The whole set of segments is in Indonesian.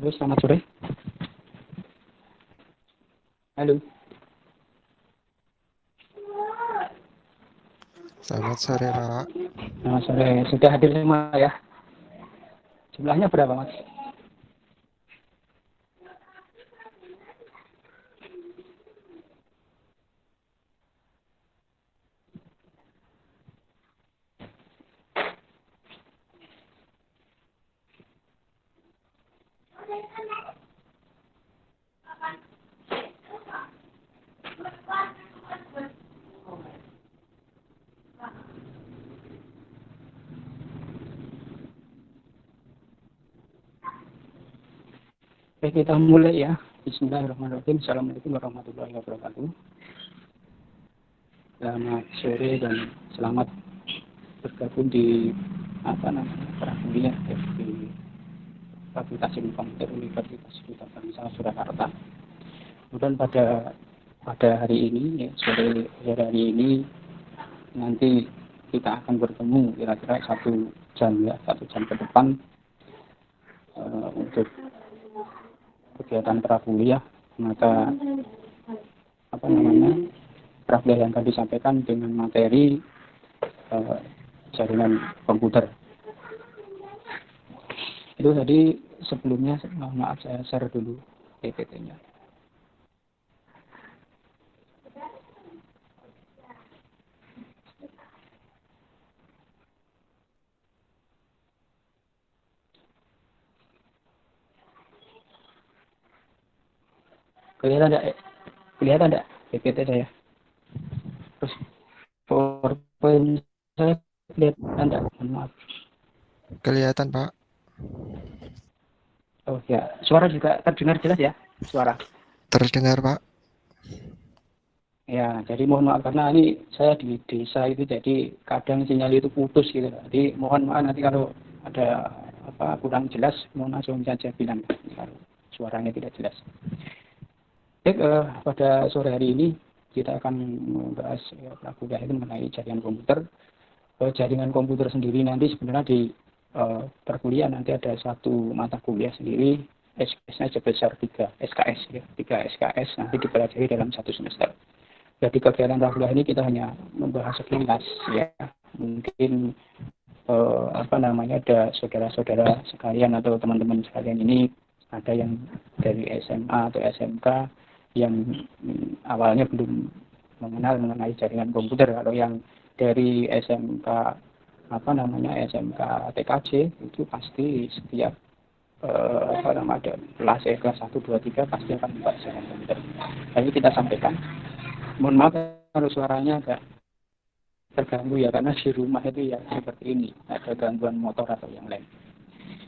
Halo, selamat sore. Halo. Selamat sore, Pak. Selamat sore. Sudah hadir semua ya? Jumlahnya berapa, Mas? Oke, kita mulai ya. Bismillahirrahmanirrahim. Assalamualaikum warahmatullahi wabarakatuh. Selamat sore dan selamat bergabung di perkuliahan di Fakultas Ilmu Komputer Universitas Gita Bangsa Surakarta. Kemudian pada hari ini, sore hari ini nanti kita akan bertemu kira-kira 1 jam ke depan untuk kegiatan prakuliah. Maka prakuliah yang tadi disampaikan dengan materi jaringan komputer. Itu tadi sebelumnya, maaf saya share dulu PPT-nya. Kelihatan enggak PPT saya? Terus PowerPoint saya kelihatan enggak? Maaf. Kelihatan, Pak. Oh ya, suara juga terdengar jelas ya? Suara. Terdengar, Pak. Ya, jadi mohon maaf karena ini saya di desa itu, jadi kadang sinyal itu putus gitu. Jadi mohon maaf nanti kalau ada kurang jelas, mohon langsung saja bilang kalau suaranya tidak jelas. Baik, pada sore hari ini kita akan membahas prakuliah itu mengenai jaringan komputer. Jaringan komputer sendiri nanti sebenarnya di perkuliahan nanti ada satu mata kuliah sendiri, SKS-nya sebesar 3 SKS ya, 3 SKS nanti dipelajari dalam 1 semester. Jadi kegiatan prakuliah ini kita hanya membahas sekilas ya, mungkin ada saudara-saudara sekalian atau teman-teman sekalian ini ada yang dari SMA atau SMK yang awalnya belum mengenal mengenai jaringan komputer. Kalau yang dari SMK SMK TKJ itu pasti setiap ada kelas 1, 2, 3 pasti akan membahas jaringan komputer. Jadi kita sampaikan, mohon maaf kalau suaranya agak terganggu ya, karena di rumah itu ya seperti ini, ada gangguan motor atau yang lain.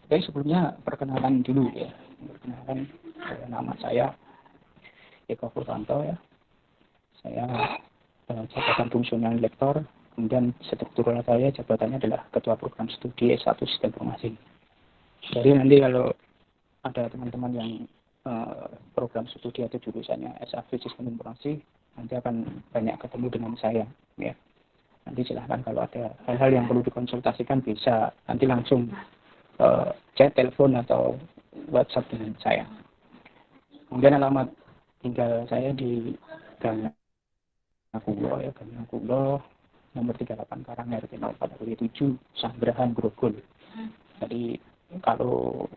Jadi sebelumnya perkenalan dulu ya. Perkenalkan, nama saya Eko Purwanto ya. Saya jabatan fungsional lektor, kemudian struktural saya jabatannya adalah Ketua Program Studi S1 Sistem Informasi. Jadi nanti kalau ada teman-teman yang program studi atau jurusannya S1 Sistem Informasi, nanti akan banyak ketemu dengan saya ya. Nanti silahkan kalau ada hal-hal yang perlu dikonsultasikan bisa nanti langsung chat, telepon atau WhatsApp dengan saya. Kemudian alamat tinggal saya di Gang Nakulo ya, Gang Nakulo nomor 38 Karang RT 04 Sambrahan Grogol. Jadi kalau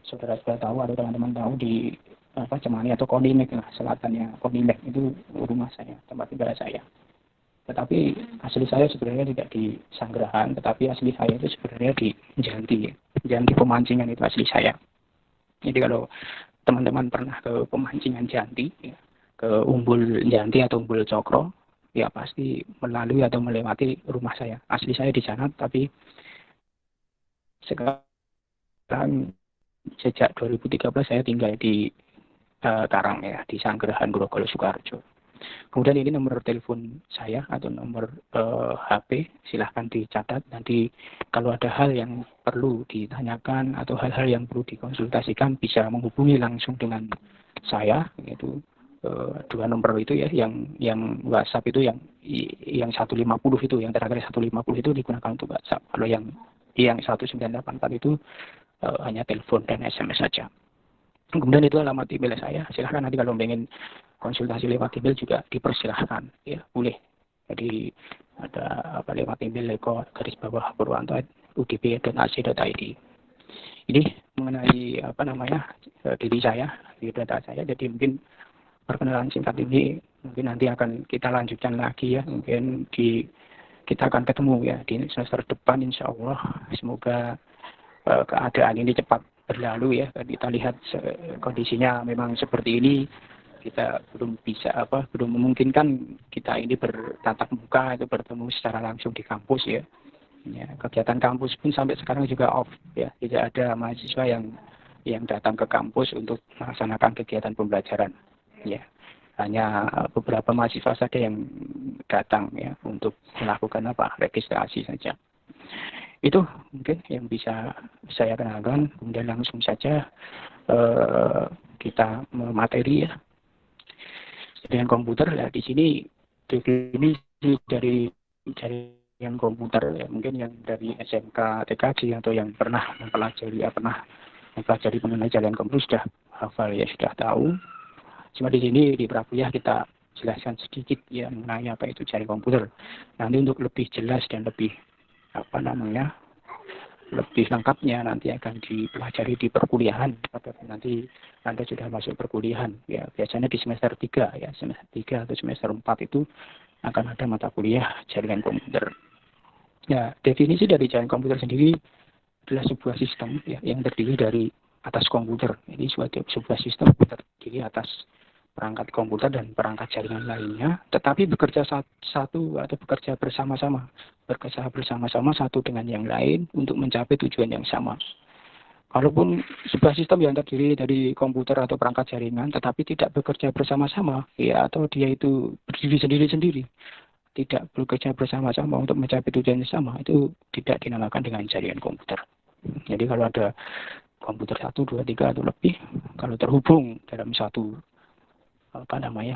saudara sudah tahu atau teman-teman tahu di Cemani atau Konimek lah, selatannya Konimek itu rumah saya, tempat tinggal saya. Tetapi asli saya sebenarnya tidak di Sanggerahan, tetapi asli saya itu sebenarnya di Janti. Janti Pemancingan itu asli saya. Jadi kalau teman-teman pernah ke Pemancingan Janti, ya, ke Umbul Janti atau Umbul Cokro, ya pasti melalui atau melewati rumah saya. Asli saya di sana, tapi sekarang sejak 2013 saya tinggal di Karang ya, di Sanggerahan Grogol Sukoharjo. Kemudian ini nomor telepon saya atau nomor HP, silahkan dicatat. Nanti kalau ada hal yang perlu ditanyakan atau hal-hal yang perlu dikonsultasikan bisa menghubungi langsung dengan saya, yaitu 2 nomor itu ya, yang WhatsApp itu yang 150 itu, yang terakhir 150 itu digunakan untuk WhatsApp. Kalau yang 1984 itu hanya telepon dan SMS saja. Kemudian itu alamat email saya. Silahkan nanti kalau ingin konsultasi lewat email juga dipersilahkan, ya boleh. Jadi ada lewat email eko_purwanto@udp.ac.id. Ini mengenai diri saya, di data saya. Jadi mungkin perkenalan singkat ini mungkin nanti akan kita lanjutkan lagi ya. Mungkin kita akan ketemu ya di semester depan insya Allah. Semoga keadaan ini cepat berlalu ya. Kita lihat kondisinya memang seperti ini. Kita belum memungkinkan kita ini bertatap muka atau bertemu secara langsung di kampus ya. Ya, kegiatan kampus pun sampai sekarang juga off ya. Tidak ada mahasiswa yang datang ke kampus untuk melaksanakan kegiatan pembelajaran ya. Hanya beberapa mahasiswa saja yang datang ya untuk melakukan registrasi saja. Itu mungkin yang bisa saya kenalkan. Kemudian langsung saja kita materi ya. Dengan komputer ya, di sini definisi dari jaringan komputer ya, mungkin yang dari SMK TKJ atau yang pernah mempelajari mengenai jaringan komputer sudah hafal ya, sudah tahu. Cuma di sini di Prakuliah kita jelaskan sedikit ya mengenai apa itu jaringan komputer. Nanti untuk lebih jelas dan lebih lebih lengkapnya nanti akan dipelajari di perkuliahan. Nanti Anda sudah masuk perkuliahan ya, biasanya di semester 3 ya, semester 3 atau semester 4 itu akan ada mata kuliah jaringan komputer. Ya, definisi dari jaringan komputer sendiri adalah sebuah sistem ya, yang terdiri dari atas komputer. Jadi sebuah sistem terdiri atas perangkat komputer dan perangkat jaringan lainnya, tetapi bekerja satu atau bekerja bersama-sama satu dengan yang lain untuk mencapai tujuan yang sama. Kalaupun sebuah sistem yang terdiri dari komputer atau perangkat jaringan, tetapi tidak bekerja bersama-sama, ya atau dia itu berdiri sendiri-sendiri, tidak bekerja bersama-sama untuk mencapai tujuan yang sama, itu tidak dinamakan dengan jaringan komputer. Jadi kalau ada komputer 1, 2, 3 atau lebih, kalau terhubung dalam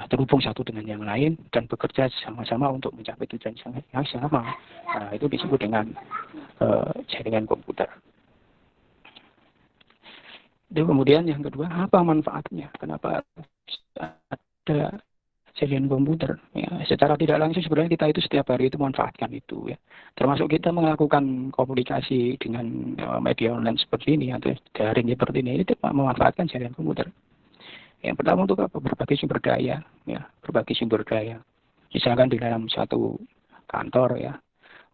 terhubung satu dengan yang lain dan bekerja sama-sama untuk mencapai tujuan yang sama. Nah, itu disebut dengan jaringan komputer. Dan kemudian yang kedua, apa manfaatnya? Kenapa ada jaringan komputer? Ya, secara tidak langsung sebenarnya kita itu setiap hari itu manfaatkan itu ya. Termasuk kita melakukan komunikasi dengan media online seperti ini atau daring seperti ini memanfaatkan jaringan komputer. Yang pertama untuk apa? Berbagi sumber daya, ya, berbagi sumber daya. Misalkan di dalam satu kantor ya,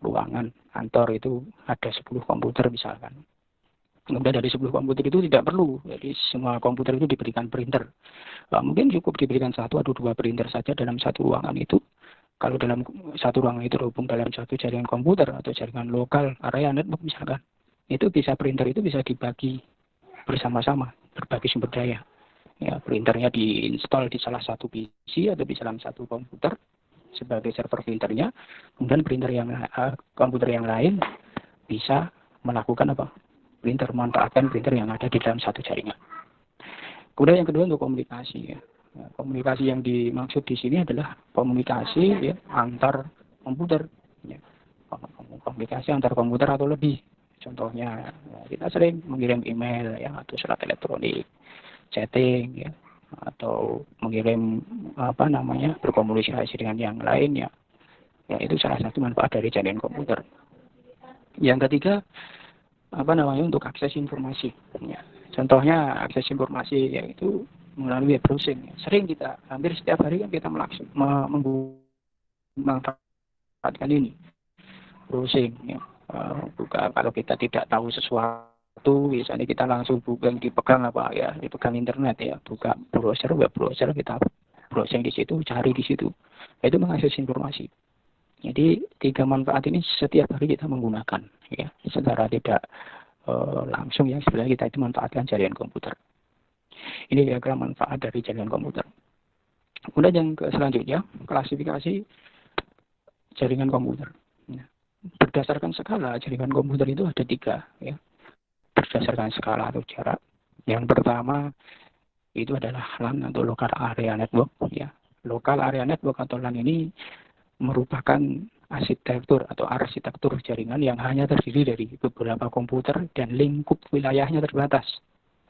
ruangan kantor itu ada 10 komputer misalkan. Kemudian dari 10 komputer itu tidak perlu, jadi semua komputer itu diberikan printer. Mungkin cukup diberikan 1 atau 2 printer saja dalam satu ruangan itu. Kalau dalam satu ruangan itu terhubung dalam satu jaringan komputer atau jaringan lokal area network misalkan, itu printer itu bisa dibagi bersama-sama, berbagi sumber daya. Ya, printernya diinstal di salah satu PC atau di dalam satu komputer sebagai server printernya. Kemudian komputer yang lain bisa melakukan memanfaatkan printer yang ada di dalam satu jaringan. Kemudian yang kedua untuk komunikasi ya. Komunikasi yang dimaksud di sini adalah komunikasi ya, antar komputer. Ya. Komunikasi antar komputer atau lebih. Contohnya kita sering mengirim email ya atau surat elektronik, chatting ya, atau mengirim berkomunikasi dengan yang lain ya. Ya, itu salah satu manfaat dari jaringan komputer. Yang ketiga untuk akses informasi ya. Contohnya akses informasi yaitu melalui web browsing. Sering kita hampir setiap hari kan kita memanfaatkan ini browsing ya. Kalau kita tidak tahu sesuatu, misalnya kita langsung dipegang internet ya, buka web browser, kita browsing di situ, cari di situ, itu mengakses informasi. Jadi 3 manfaat ini setiap hari kita menggunakan ya, secara tidak langsung ya, sebenarnya kita itu manfaatkan jaringan komputer. Ini diagram manfaat dari jaringan komputer. Kemudian yang selanjutnya klasifikasi jaringan komputer. Berdasarkan skala jaringan komputer itu ada 3 ya. Berdasarkan skala atau jarak. Yang pertama itu adalah LAN atau local area network ya. Local area network atau LAN ini merupakan arsitektur jaringan yang hanya terdiri dari beberapa komputer dan lingkup wilayahnya terbatas.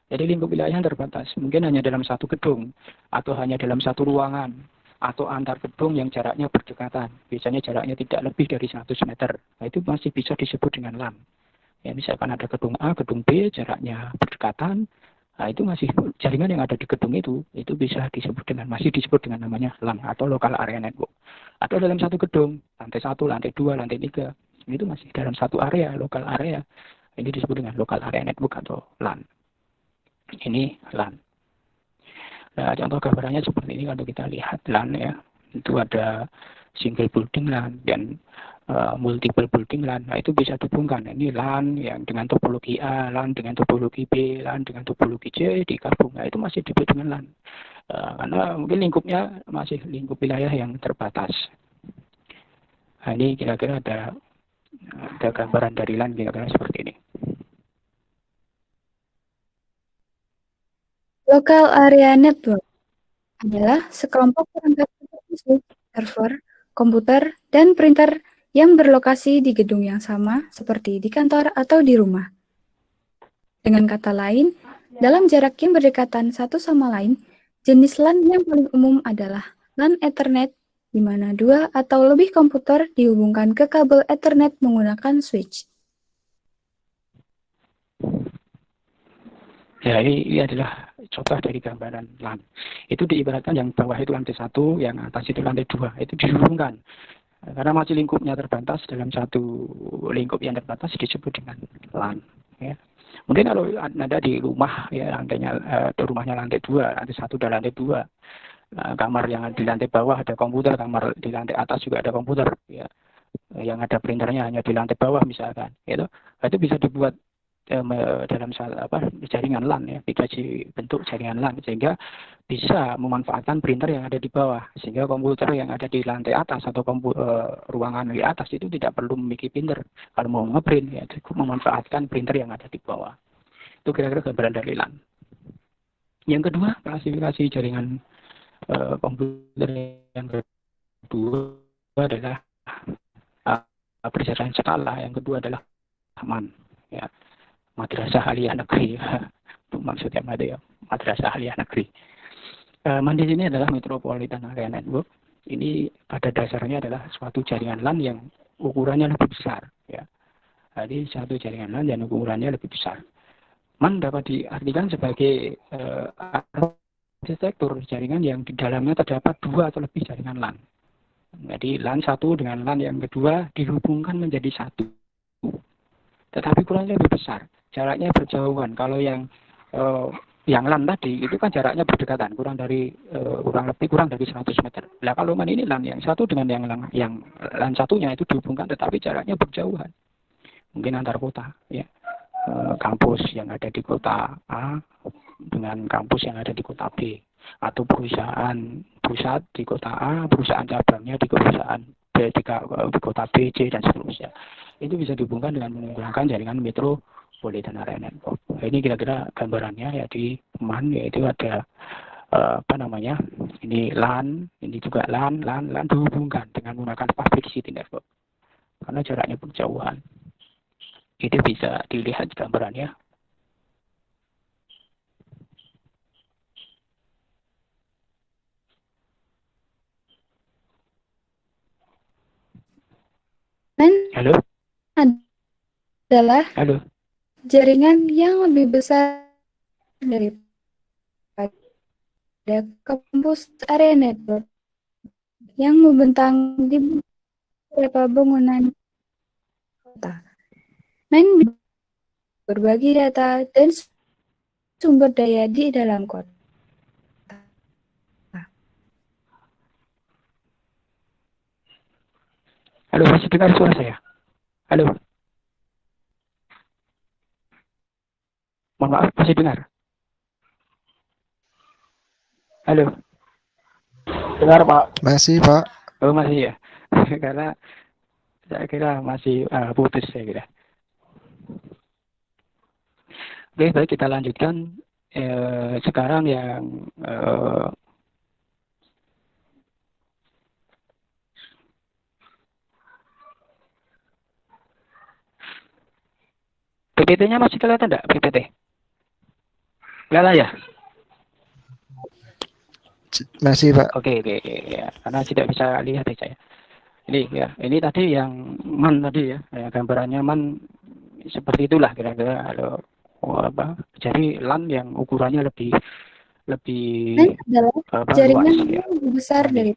Jadi lingkup wilayah yang terbatas, mungkin hanya dalam satu gedung, atau hanya dalam satu ruangan, atau antar gedung yang jaraknya berdekatan. Biasanya jaraknya tidak lebih dari 100 meter. Nah, itu masih bisa disebut dengan LAN. Ya, misalkan ada gedung A, gedung B, jaraknya berdekatan, nah, itu masih jaringan yang ada di gedung itu bisa disebut dengan, masih disebut dengan namanya LAN atau Local Area Network. Atau dalam satu gedung, lantai 1, lantai 2, lantai 3, itu masih dalam satu area, local area. Ini disebut dengan Local Area Network atau LAN. Ini LAN. Nah, contoh gambarannya seperti ini kalau kita lihat LAN ya, itu ada single building LAN dan multiple building LAN. Nah, itu bisa dihubungkan. Ini LAN yang dengan topologi A, LAN dengan topologi B, LAN dengan topologi C digabung. Nah, itu masih disebut dengan LAN. Karena mungkin lingkupnya masih lingkup wilayah yang terbatas. Nah, ini kira-kira ada gambaran dari LAN kira-kira seperti ini. Local Area Network adalah sekelompok perangkat terkhusus, server, komputer, dan printer yang berlokasi di gedung yang sama seperti di kantor atau di rumah. Dengan kata lain, dalam jarak yang berdekatan satu sama lain, jenis LAN yang paling umum adalah LAN Ethernet, di mana 2 atau lebih komputer dihubungkan ke kabel Ethernet menggunakan switch. Ya, ini adalah contoh dari gambaran LAN. Itu diibaratkan yang bawah itu lantai 1, yang atas itu lantai 2. Itu dihubungkan. Karena masih lingkupnya terbatas, dalam satu lingkup yang terbatas disebut dengan LAN. Ya. Mungkin kalau Anda di rumah, ya lantainya, rumahnya lantai 2, lantai 1 dan lantai 2. Kamar yang di lantai bawah ada komputer, kamar di lantai atas juga ada komputer. Ya. Yang ada printernya hanya di lantai bawah misalkan. Itu bisa dibuat dalam jaringan LAN ya, dikasih bentuk jaringan LAN sehingga bisa memanfaatkan printer yang ada di bawah, sehingga komputer yang ada di lantai atas atau ruangan di atas itu tidak perlu memiliki printer kalau mau ngeprint, ya cukup memanfaatkan printer yang ada di bawah. Itu kira-kira gambaran dari LAN. Yang kedua, klasifikasi jaringan komputer yang kedua adalah berdasarkan skala. Yang kedua adalah MAN, ya, Madrasah Aliyah Negeri. Maksudnya Madrasah Aliyah Negeri. MAN di sini adalah Metropolitan Area Network. Ini pada dasarnya adalah suatu jaringan LAN yang ukurannya lebih besar. Ya. Jadi suatu jaringan LAN yang ukurannya lebih besar. MAN dapat diartikan sebagai arsitektur jaringan yang di dalamnya terdapat 2 atau lebih jaringan LAN. Jadi LAN satu dengan LAN yang kedua dihubungkan menjadi satu. Tetapi ukurannya lebih besar. Jaraknya berjauhan. Kalau yang LAN tadi itu kan jaraknya berdekatan, kurang dari 100 meter. Nah, kalau MAN ini LAN yang satu dengan yang LAN satunya itu dihubungkan tetapi jaraknya berjauhan. Mungkin antar kota, ya. Kampus yang ada di kota A dengan kampus yang ada di kota B, atau perusahaan pusat di kota A, perusahaan cabangnya di perusahaan B, di kota B, C dan seterusnya. Itu bisa dihubungkan dengan menggunakan jaringan Metropolitan Area Network. Ini kira-kira gambarannya ya di MAN, yaitu ada ini LAN, ini juga LAN dihubungkan dengan menggunakan public city network karena jaraknya berjauhan. Itu bisa dilihat gambarannya. Halo? Adalah Halo? jaringan yang lebih besar daripada kampus area network yang membentang di beberapa bangunan kota. MAN berbagi data dan sumber daya di dalam kota. Halo, masih dengar suara saya? Halo? Mohon maaf, masih dengar? Halo? Dengar, Pak? Masih, Pak. Oh, masih ya? Karena saya kira masih putus, saya kira. Oke, baik, kita lanjutkan. Sekarang yang PPT-nya masih kelihatan enggak? PPT? Kelihatan ya? Masih Pak. Oke, ya. Karena tidak bisa lihat ya saya. Ini ya, ini tadi yang man tadi ya, gambarannya man seperti itulah kira-kira. Jadi LAN yang ukurannya lebih LAN adalah jaringan luas ya. yang lebih besar dari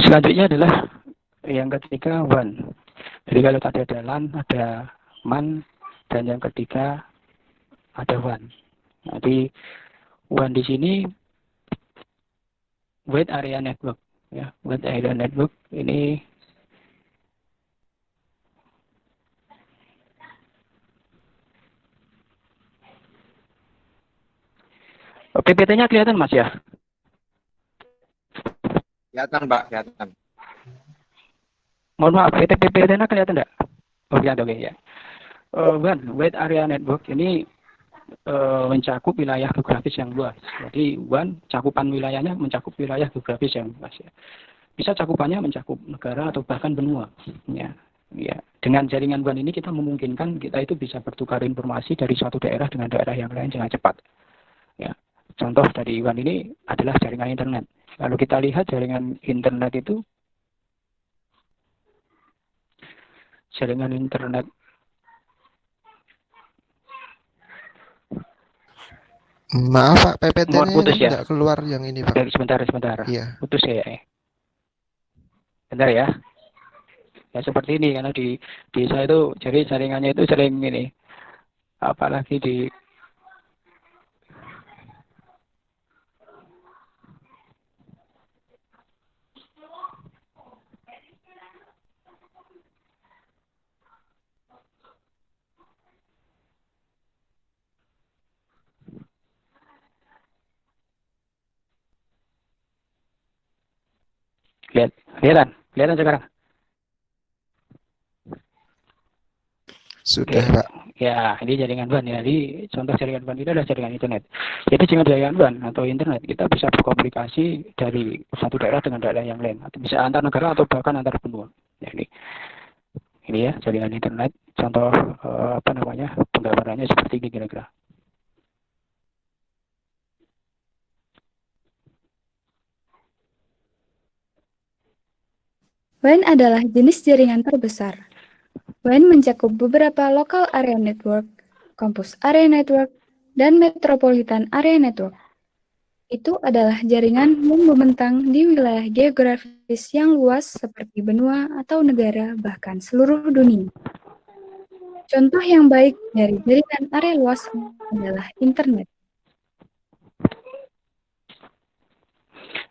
Selanjutnya adalah yang ketiga WAN. Jadi kalau tadi ada LAN, ada MAN, dan yang ketiga ada WAN. Jadi WAN di sini Wide Area Network, ya. Wide Area Network ini PPT-nya kelihatan Mas ya? Kelihatan Pak, kelihatan. Mohon maaf, PPT-nya kelihatan enggak? Oh, kelihatan, oke ya. WAN, Wide Area Network ini mencakup wilayah geografis yang luas. Jadi WAN cakupan wilayahnya mencakup wilayah geografis yang luas ya. Bisa cakupannya mencakup negara atau bahkan benua. Ya. Dengan jaringan WAN ini kita memungkinkan kita itu bisa bertukar informasi dari suatu daerah dengan daerah yang lain dengan cepat. Ya. Contoh dari WAN ini adalah jaringan internet. Kalau kita lihat jaringan internet itu, jaringan internet Maaf Pak, PPT-nya putus ya? nggak keluar yang ini Pak. Sebentar. Iya. Putus ya. Bentar ya. Ya seperti ini karena di saya itu jadi jaringannya itu sering ini. Apalagi di kelihatan sekarang. Sudah Oke. Pak. Ya, ini jaringan WAN ya. Jadi contoh jaringan WAN itu adalah jaringan internet. Jadi dengan jaringan WAN atau internet kita bisa berkomunikasi dari satu daerah dengan daerah yang lain, atau bisa antar negara atau bahkan antar benua. Ya, ini ya jaringan internet. Contoh penggambarannya seperti ini kira-kira. WAN adalah jenis jaringan terbesar. WAN mencakup beberapa Local Area Network, Campus Area Network, dan Metropolitan Area Network. Itu adalah jaringan yang membentang di wilayah geografis yang luas seperti benua atau negara, bahkan seluruh dunia. Contoh yang baik dari jaringan area luas adalah internet.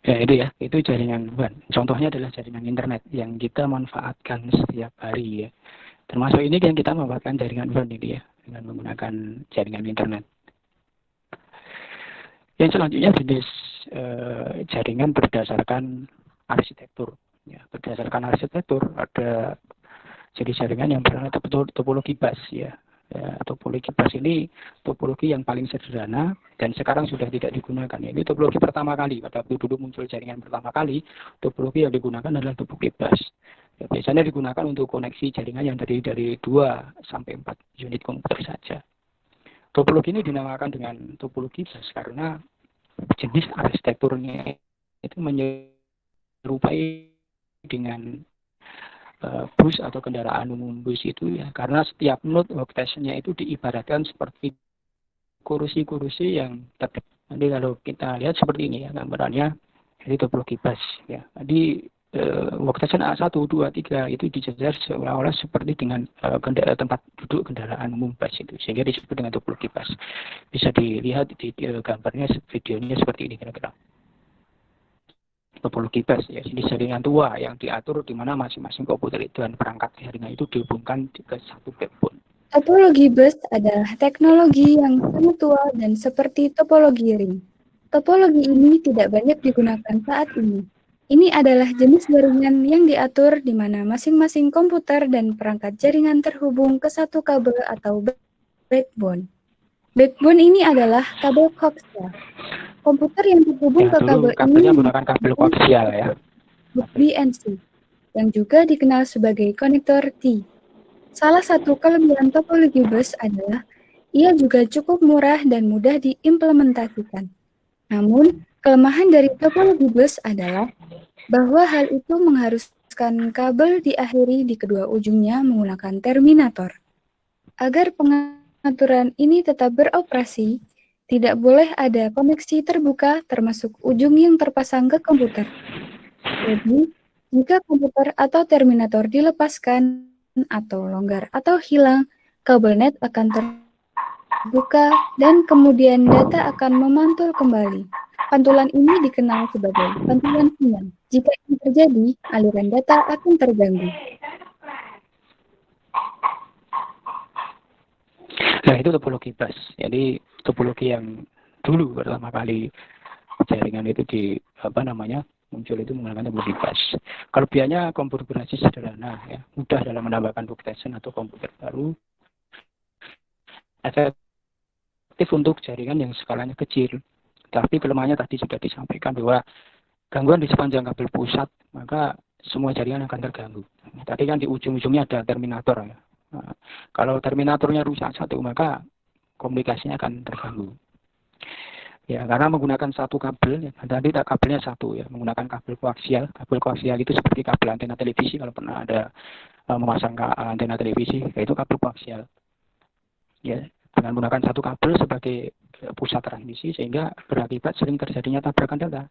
Ya itu jaringan WAN. Contohnya adalah jaringan internet yang kita manfaatkan setiap hari ya. Termasuk ini yang kita manfaatkan jaringan WAN ini ya, dengan menggunakan jaringan internet. Yang selanjutnya jenis jaringan berdasarkan arsitektur. Ya, berdasarkan arsitektur ada jenis jaringan yang bernama topologi bus ya. Topologi bus ini topologi yang paling sederhana dan sekarang sudah tidak digunakan. Ini topologi pertama kali, pada waktu dulu muncul jaringan pertama kali, topologi yang digunakan adalah topologi bus. Ya, biasanya digunakan untuk koneksi jaringan yang terdiri dari 2 sampai 4 unit komputer saja. Topologi ini dinamakan dengan topologi bus karena jenis arsitekturnya itu menyerupai dengan bus atau kendaraan umum bus itu ya, karena setiap node workstation-nya itu diibaratkan seperti kursi-kursi yang tetap. Nanti kalau kita lihat seperti ini ya gambarannya, ini topologi bus ya. Jadi workstation A1, 2, 3 itu dijejer seolah-olah seperti dengan tempat duduk kendaraan umum bus itu, sehingga disebut dengan topologi bus. Bisa dilihat di gambarnya, videonya seperti ini kira-kira. Topologi bus ya, ini jaringan tua yang diatur di mana masing-masing komputer itu dan perangkat jaringan itu dihubungkan ke satu backbone. Topologi bus adalah teknologi yang sangat tua dan seperti topologi ring. Topologi ini tidak banyak digunakan saat ini. Ini adalah jenis jaringan yang diatur di mana masing-masing komputer dan perangkat jaringan terhubung ke satu kabel atau backbone. Backbone ini adalah kabel koaksial. Komputer yang terhubung Ya, ke dulu kabel ini kabelnya menggunakan kabel koaksial ya. BNC, yang juga dikenal sebagai konektor T. Salah satu kelebihan topologi bus adalah ia juga cukup murah dan mudah diimplementasikan. Namun, kelemahan dari topologi bus adalah bahwa hal itu mengharuskan kabel diakhiri di kedua ujungnya menggunakan terminator. Agar pengaturan ini tetap beroperasi, tidak boleh ada koneksi terbuka termasuk ujung yang terpasang ke komputer. Jadi, jika komputer atau terminator dilepaskan atau longgar atau hilang, kabel net akan terbuka dan kemudian data akan memantul kembali. Pantulan ini dikenal sebagai pantulan sinyal. Jika ini terjadi, aliran data akan terganggu. Nah, itu topologi bus. Jadi topologi yang dulu pertama kali jaringan itu muncul itu menggunakan topologi bus. Kelebihannya konfigurasi sederhana ya, mudah dalam menambahkan workstation atau komputer baru, efektif untuk jaringan yang skalanya kecil. Tapi kelemahannya tadi sudah disampaikan bahwa gangguan di sepanjang kabel pusat, maka semua jaringan akan terganggu. Tadi kan di ujung-ujungnya ada terminator ya. Nah, kalau terminatornya rusak satu, maka komunikasinya akan terganggu. Ya, karena menggunakan satu kabel, ya, tadi kabelnya satu ya, menggunakan kabel koaksial. Kabel koaksial itu seperti kabel antena televisi, kalau pernah ada memasang antena televisi, yaitu kabel koaksial. Ya, dengan menggunakan satu kabel sebagai pusat transmisi, sehingga berakibat sering terjadinya tabrakan data.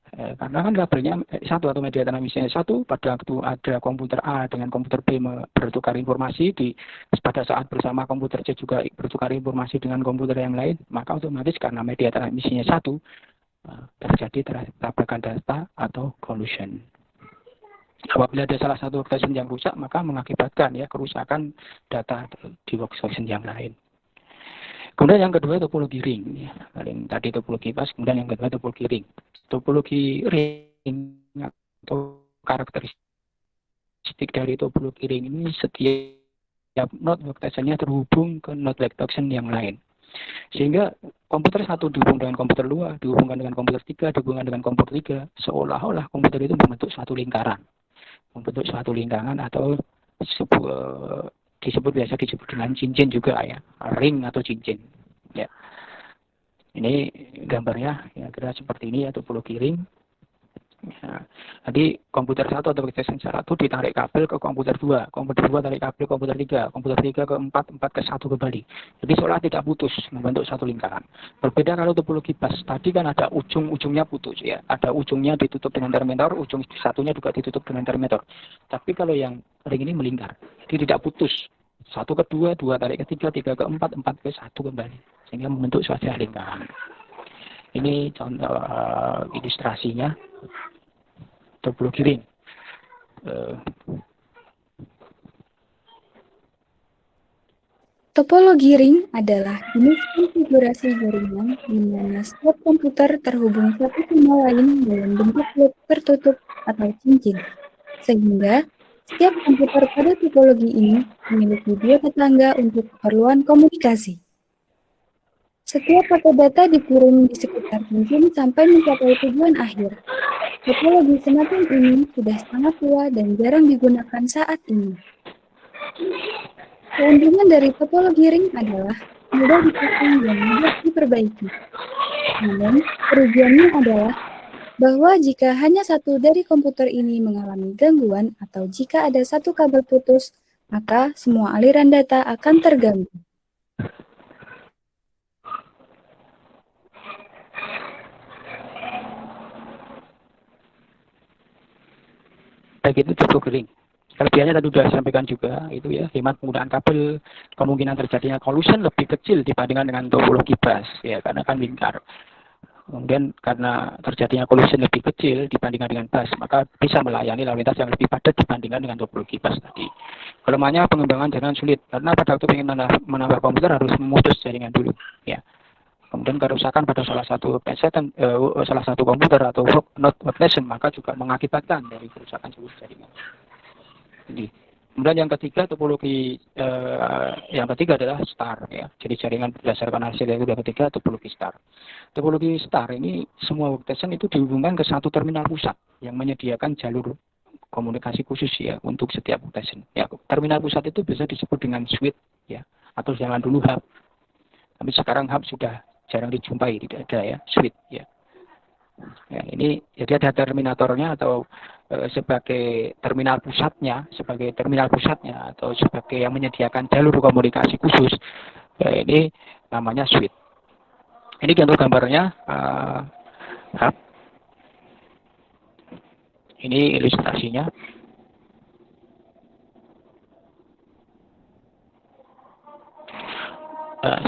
Karena kan kabelnya satu atau media transmisinya satu, pada waktu ada komputer A dengan komputer B bertukar informasi, pada saat bersama komputer C juga bertukar informasi dengan komputer yang lain, maka otomatis karena media transmisinya satu, terjadi tabrakan data atau collision. Apabila ada salah satu workstation yang rusak, maka mengakibatkan ya kerusakan data di workstation yang lain. Kemudian yang kedua topologi ring. Ya, tadi topologi bus, kemudian yang kedua topologi ring. Topologi ring atau karakteristik dari topologi ring ini setiap node workstation-nya terhubung ke node workstation yang lain. Sehingga komputer satu dihubung dengan komputer dua, dihubungkan dengan komputer tiga, dihubungkan dengan komputer tiga, seolah-olah komputer itu membentuk suatu lingkaran. Membentuk suatu lingkaran atau biasa disebut dengan cincin juga ya, ring atau cincin ya. Ini gambarnya ya kira seperti ini ya, topologi ring ya. Jadi komputer satu atau workstation satu ditarik kabel ke komputer dua tarik kabel ke komputer tiga ke empat ke satu kembali. Jadi seolah tidak putus, membentuk satu lingkaran. Berbeda kalau topologi bus, tadi kan ada ujung-ujungnya putus ya, ada ujungnya ditutup dengan terminator, ujung satunya juga ditutup dengan terminator. Tapi kalau yang ring ini melingkar, jadi tidak putus. Satu ke dua tarik ke tiga ke empat ke satu kembali, sehingga membentuk suatu lingkaran. Ini contoh ilustrasinya topologi ring. Topologi ring adalah jenis konfigurasi jaringan di mana setiap komputer terhubung satu sama lain dalam bentuk loop tertutup atau cincin, sehingga setiap komputer pada topologi ini memiliki dua tetangga untuk keperluan komunikasi. Setiap paket data dikirim di sekitar cincin sampai mencapai tujuan akhir. Topologi semacam ini sudah sangat tua dan jarang digunakan saat ini. Keuntungan dari topologi ring adalah mudah dipasang dan mudah diperbaiki. Namun, kerugiannya adalah bahwa jika hanya satu dari komputer ini mengalami gangguan atau jika ada satu kabel putus, maka semua aliran data akan terganggu. Baik, itu topologi ring. Kelebihannya tadi sudah disampaikan juga, itu ya, hemat penggunaan kabel, kemungkinan terjadinya collision lebih kecil dibandingkan dengan topologi bus, ya, karena kan lingkar. Kemudian karena terjadinya collision lebih kecil dibandingkan dengan bus, maka bisa melayani lalu lintas yang lebih padat dibandingkan dengan topologi bus tadi. Kelemahannya pengembangan jaringan sulit, karena pada waktu ingin menambah komputer harus memutus jaringan dulu. Ya. Kemudian kerusakan pada salah satu salah satu komputer atau node workstation maka juga mengakibatkan dari kerusakan seluruh jaringan. Jadi, kemudian yang ketiga topologi yang ketiga adalah star ya. Jadi jaringan berdasarkan hasil yang ketiga topologi star. Topologi star ini semua workstation itu dihubungkan ke satu terminal pusat yang menyediakan jalur komunikasi khusus ya untuk setiap workstation. Ya, terminal pusat itu bisa disebut dengan switch ya atau zaman dulu hub. Tapi sekarang hub sudah jarang dijumpai, tidak ada ya, switch ya. Ya, ini jadi ada terminatornya atau sebagai terminal pusatnya atau sebagai yang menyediakan jalur komunikasi khusus. Ya, ini namanya switch. Ini contoh gambarnya hub. Ini ilustrasinya.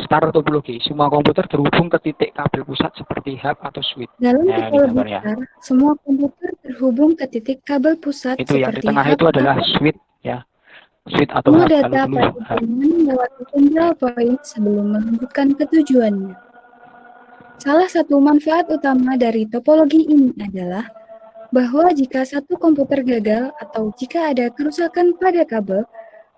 Star topologi, semua komputer terhubung ke titik kabel pusat seperti hub atau switch. Dalam Nah, topologi star, semua komputer terhubung ke titik kabel pusat itu yang di seperti tengah hub itu adalah switch ya. Switch atau semua hub data kalau dulu hub. perhubungan melewati central point sebelum melanjutkan ke tujuannya. Salah satu manfaat utama dari topologi ini adalah bahwa jika satu komputer gagal atau jika ada kerusakan pada kabel,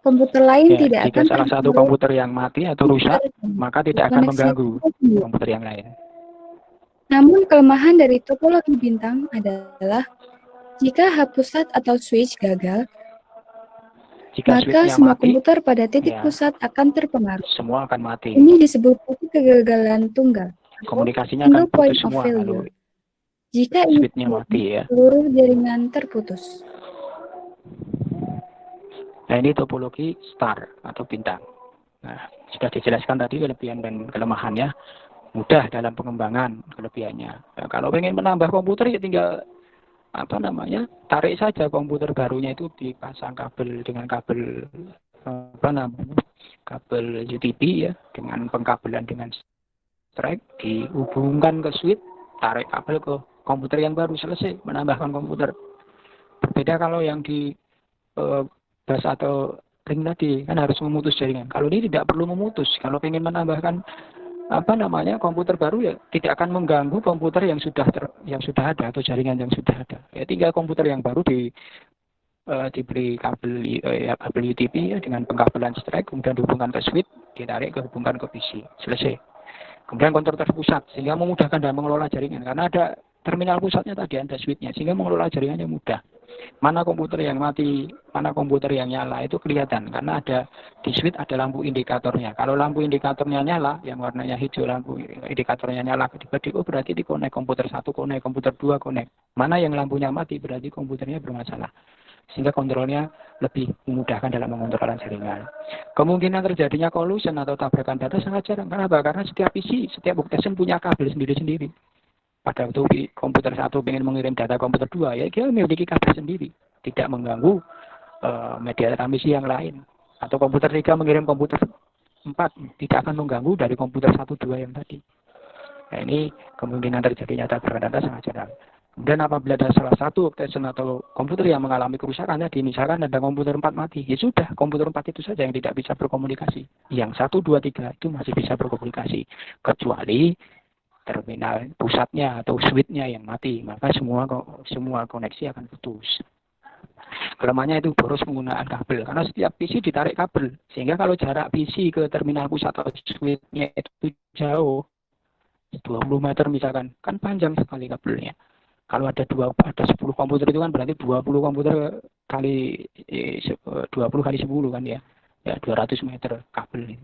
komputer lain Ya, tidak jika akan salah satu komputer yang mati atau rusak, maka tidak akan mengganggu komputer yang lain. Namun kelemahan dari topologi bintang adalah jika hub pusat atau switch gagal, Jika maka switchnya semua mati, komputer pada titik ya, pusat akan terpengaruh. semua akan mati. Ini disebut titik kegagalan tunggal. Komunikasinya Single akan putus point of semua kalau failure. Jika ini switchnya mati ya. seluruh jaringan terputus. Nah, ini topologi star atau bintang. Nah, sudah dijelaskan tadi kelebihan dan kelemahannya. Mudah dalam pengembangan kelebihannya. Nah, kalau ingin menambah komputer ya tinggal tarik saja komputer barunya itu dipasang kabel dengan kabel kabel UTP ya, dengan pengkabelan dengan strike, dihubungkan ke switch, tarik kabel ke komputer yang baru, selesai menambahkan komputer. Berbeda kalau yang di bus atau ring tadi kan harus memutus jaringan. Kalau ini tidak perlu memutus. Kalau ingin menambahkan komputer baru ya tidak akan mengganggu komputer yang sudah ada atau jaringan yang sudah ada. Ya tinggal komputer yang baru diberi kabel kabel UTP ya dengan pengkabelan strike, kemudian dihubungkan ke switch, ditarik hubungkan ke PC, selesai. Kemudian kontrol terpusat sehingga memudahkan dalam mengelola jaringan karena ada terminal pusatnya tadi, ada switchnya sehingga mengelola jaringannya mudah. Mana komputer yang mati, mana komputer yang nyala itu kelihatan karena ada di switch ada lampu indikatornya. Kalau lampu indikatornya nyala, yang warnanya hijau lampu indikatornya nyala, tiba-tiba berarti dikonek komputer 1 konek, komputer 2 konek. Mana yang lampunya mati berarti komputernya bermasalah. Sehingga kontrolnya lebih memudahkan dalam mengontrol jaringan. Kemungkinan terjadinya collision atau tabrakan data sangat jarang. Kenapa? Karena setiap PC, setiap workstation punya kabel sendiri-sendiri. Pada waktu komputer 1 ingin mengirim data komputer 2, ya dia memiliki kabel sendiri. Tidak mengganggu media transmisi yang lain. Atau komputer 3 mengirim komputer 4, tidak akan mengganggu dari komputer 1, 2 yang tadi. Nah, ini kemungkinan terjadinya tabrakan data sangat jarang. Dan apabila ada salah satu workstation atau komputer yang mengalami kerusakan tadi, misalkan ada komputer 4 mati, ya sudah, komputer 4 itu saja yang tidak bisa berkomunikasi. Yang 1, 2, 3 itu masih bisa berkomunikasi. Kecuali terminal pusatnya atau switchnya yang mati, maka semua koneksi akan putus. Kelemahannya itu boros penggunaan kabel, karena setiap PC ditarik kabel, sehingga kalau jarak PC ke terminal pusat atau switchnya itu jauh, 20 meter misalkan, kan panjang sekali kabelnya. Kalau ada 10 komputer itu kan berarti 20 komputer kali 20 kali 10 kan ya. Ya 200 meter kabel.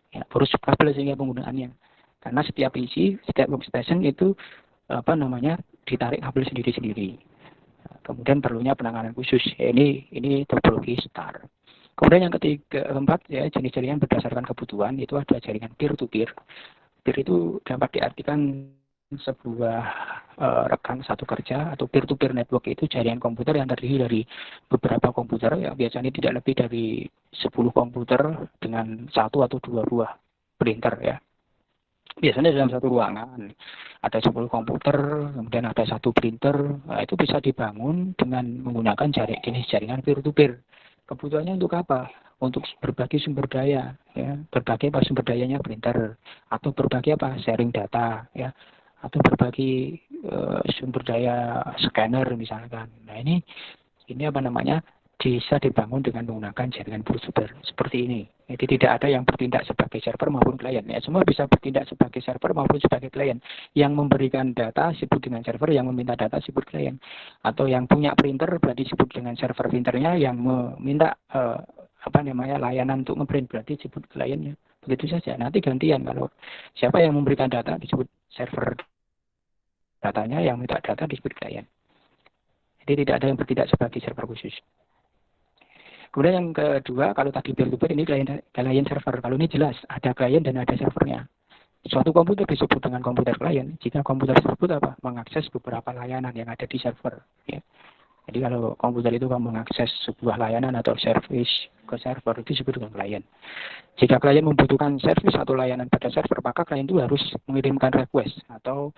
Ya, boros kabel sehingga penggunaannya. Karena setiap PC, setiap workstation itu ditarik kabel sendiri-sendiri. Kemudian perlunya penanganan khusus. Ini topologi star. Kemudian yang keempat ya, jenis jaringan berdasarkan kebutuhan itu ada jaringan peer-to-peer. Peer itu dapat diartikan sebuah rekan satu kerja atau peer-to-peer network itu jaringan komputer yang terdiri dari beberapa komputer ya biasanya tidak lebih dari 10 komputer dengan 1 atau 2 buah printer ya. Biasanya dalam satu ruangan ada 10 komputer, kemudian ada 1 printer. Nah, itu bisa dibangun dengan menggunakan jenis jaringan peer-to-peer. Kebutuhannya untuk apa? untuk berbagi sumber daya, ya, berbagi apa sumber dayanya printer, atau berbagi apa sharing data, ya, atau berbagi sumber daya scanner misalkan. Nah ini apa namanya bisa dibangun dengan menggunakan jaringan provider seperti ini. Jadi tidak ada yang bertindak sebagai server maupun klien. Ya, semua bisa bertindak sebagai server maupun sebagai klien. Yang memberikan data disebut dengan server, yang meminta data disebut klien. Atau yang punya printer berarti disebut dengan server printernya, yang meminta layanan untuk ngeprint berarti disebut kliennya. Begitu saja. Nanti gantian kalau siapa yang memberikan data disebut server datanya, yang minta data disebut klien. Jadi tidak ada yang bertindak sebagai server khusus. Kemudian yang kedua, kalau tadi peer-to-peer ini klien server. Kalau ini jelas, ada klien dan ada servernya. Suatu komputer disebut dengan komputer klien jika komputer tersebut mengakses beberapa layanan yang ada di server. Ya. Jadi kalau komputer itu mengakses sebuah layanan atau service ke server, itu disebut dengan klien. Jika klien membutuhkan service atau layanan pada server, maka klien itu harus mengirimkan request atau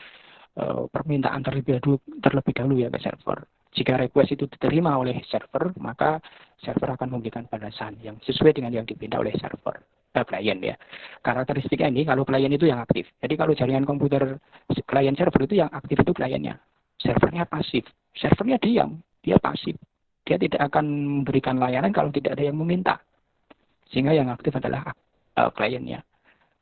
permintaan terlebih dahulu ya ke server. Jika request itu diterima oleh server, maka server akan memberikan balasan yang sesuai dengan yang dipinta oleh server klien ya. Karakteristiknya ini kalau klien itu yang aktif. Jadi kalau jaringan komputer klien server itu yang aktif itu kliennya. Servernya pasif. Servernya diam, dia pasif. Dia tidak akan memberikan layanan kalau tidak ada yang meminta. Sehingga yang aktif adalah kliennya.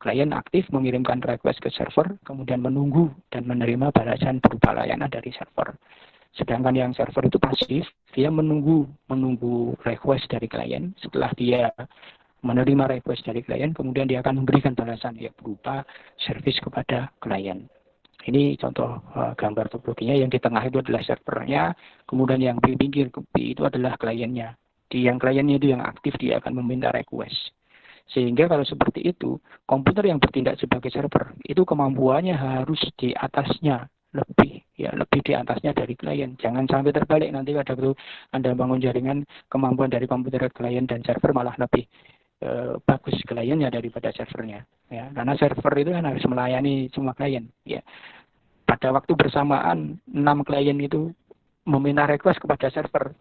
Klien aktif mengirimkan request ke server, kemudian menunggu dan menerima balasan berupa layanan dari server. Sedangkan yang server itu pasif, dia menunggu request dari klien. Setelah dia menerima request dari klien, kemudian dia akan memberikan balasan ya berupa service kepada klien. Ini contoh gambar topologinya. Yang di tengah itu adalah servernya, kemudian yang di pinggir itu adalah kliennya. Yang kliennya itu yang aktif, dia akan meminta request. Sehingga kalau seperti itu, komputer yang bertindak sebagai server, itu kemampuannya harus di atasnya, lebih di atasnya dari klien. Jangan sampai terbalik, nanti pada waktu Anda bangun jaringan, kemampuan dari komputer klien dan server malah lebih bagus kliennya daripada servernya. Ya, karena server itu kan harus melayani semua klien. Ya. Pada waktu bersamaan, 6 klien itu meminta request kepada server,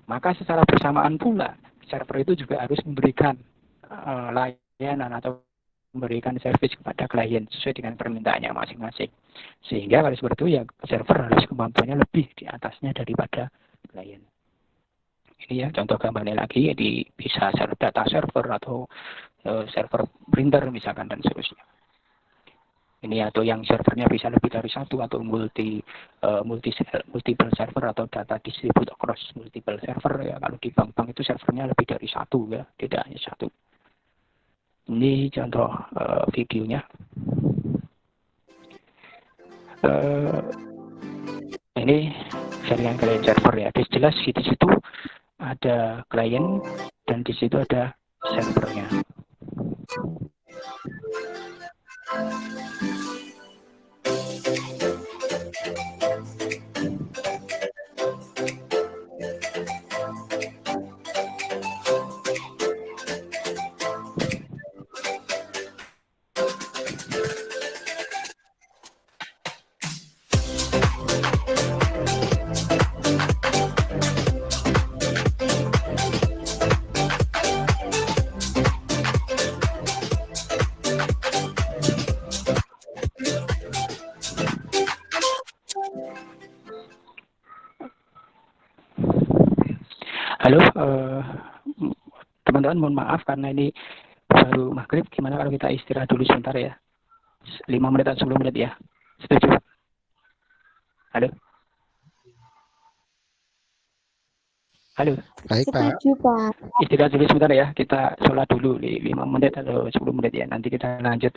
maka secara bersamaan pula, server itu juga harus memberikan layanan atau memberikan service kepada klien sesuai dengan permintaannya masing-masing. Sehingga kalau seperti itu ya server harus kemampuannya lebih di atasnya daripada klien. Ini ya contoh gambarnya lagi, jadi bisa data server atau server printer misalkan dan seterusnya. Ini atau yang servernya bisa lebih dari satu atau multiple server atau data distribute across multiple server ya. Kalau di bank-bank itu servernya lebih dari satu ya, tidak hanya satu. Ini contoh videonya. Ini jaringan klien server ya. Jelas di situ ada klien dan di situ ada servernya. Halo, teman-teman mohon maaf karena ini baru maghrib. Gimana kalau kita istirahat dulu sebentar ya? 5 menit atau 10 menit ya? Setuju? Halo? Halo? Baik, Pak. Setuju, Pak. Istirahat dulu sebentar ya. Kita sholat dulu 5 menit atau 10 menit ya. Nanti kita lanjut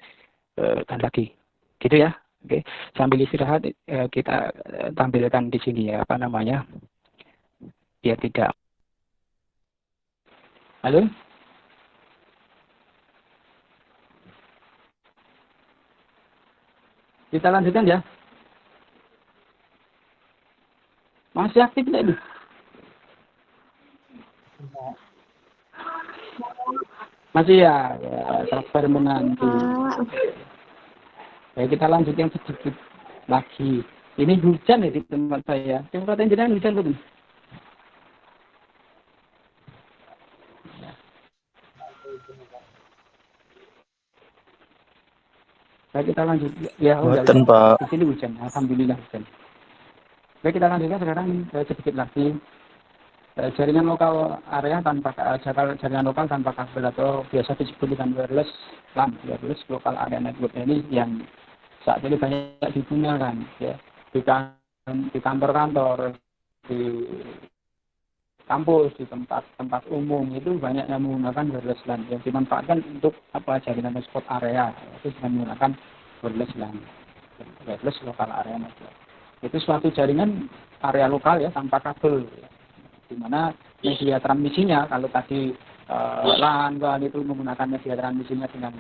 lagi. Gitu ya? Oke. Sambil istirahat kita tampilkan di sini ya, biar tidak. Halo? Kita lanjutkan ya. Masih aktif tidak ini? Masih ya, sabar menanti. Ya, kita lanjut yang sedikit lagi. Ini hujan ya di tempat saya. Tempat jenengan hujan betul? Baik, kita lanjut. Ya, Boten, udah. Pak. Di sini hujan, alhamdulillah hujan. Baik, kita lanjutkan sekarang sedikit lagi. Jaringan lokal area tanpa jaringan lokal tanpa kabel atau biasa disebut dengan wireless LAN, wireless local area network ini yang saat ini banyak digunakan ya di kantor-kantor, di kampus, di tempat-tempat umum itu banyak yang menggunakan wireless LAN yang dimanfaatkan untuk jaringan hotspot area itu dengan menggunakan wireless LAN, wireless local area network. Itu suatu jaringan area lokal ya tanpa kabel. Di mana media transmisinya kalau tadi LAN itu menggunakan media transmisinya dengan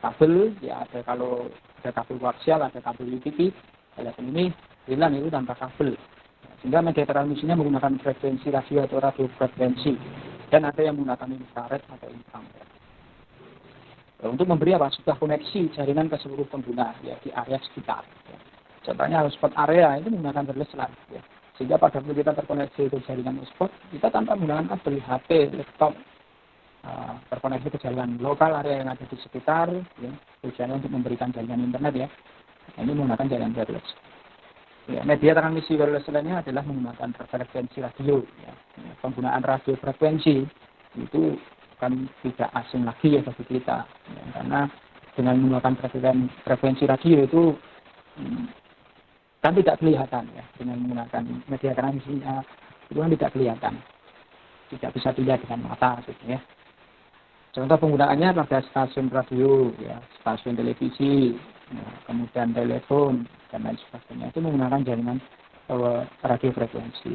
kabel ya, ada kalau ada kabel koaksial, ada kabel UPP. Kalau ini LAN itu tanpa kabel, sehingga media transmisinya menggunakan frekuensi radio atau radio frekuensi, dan ada yang menggunakan infrared atau inframerah untuk memberi sebuah koneksi jaringan ke seluruh pengguna ya di area sekitar ya. Contohnya hotspot area itu menggunakan wireless LAN ya. Sehingga pada saat kita terkoneksi ke jaringan hotspot, kita tanpa menggunakan kabel HP, laptop, terkoneksi ke jaringan lokal area yang ada di sekitar, ya, tujuannya untuk memberikan jaringan internet ya. Ini menggunakan jaringan wireless. Ya, media transmisi wireless lainnya adalah menggunakan frekuensi radio. Ya. Penggunaan radio frekuensi itu kan tidak asing lagi ya bagi kita, ya, karena dengan menggunakan frekuensi radio itu kan tidak kelihatan ya, dengan menggunakan media transmisinya itu kan tidak kelihatan, tidak bisa dilihat dengan mata gitu ya. Contoh penggunaannya pada stasiun radio ya, stasiun televisi ya, kemudian telepon dan lain sebagainya itu menggunakan jaringan radio frekuensi.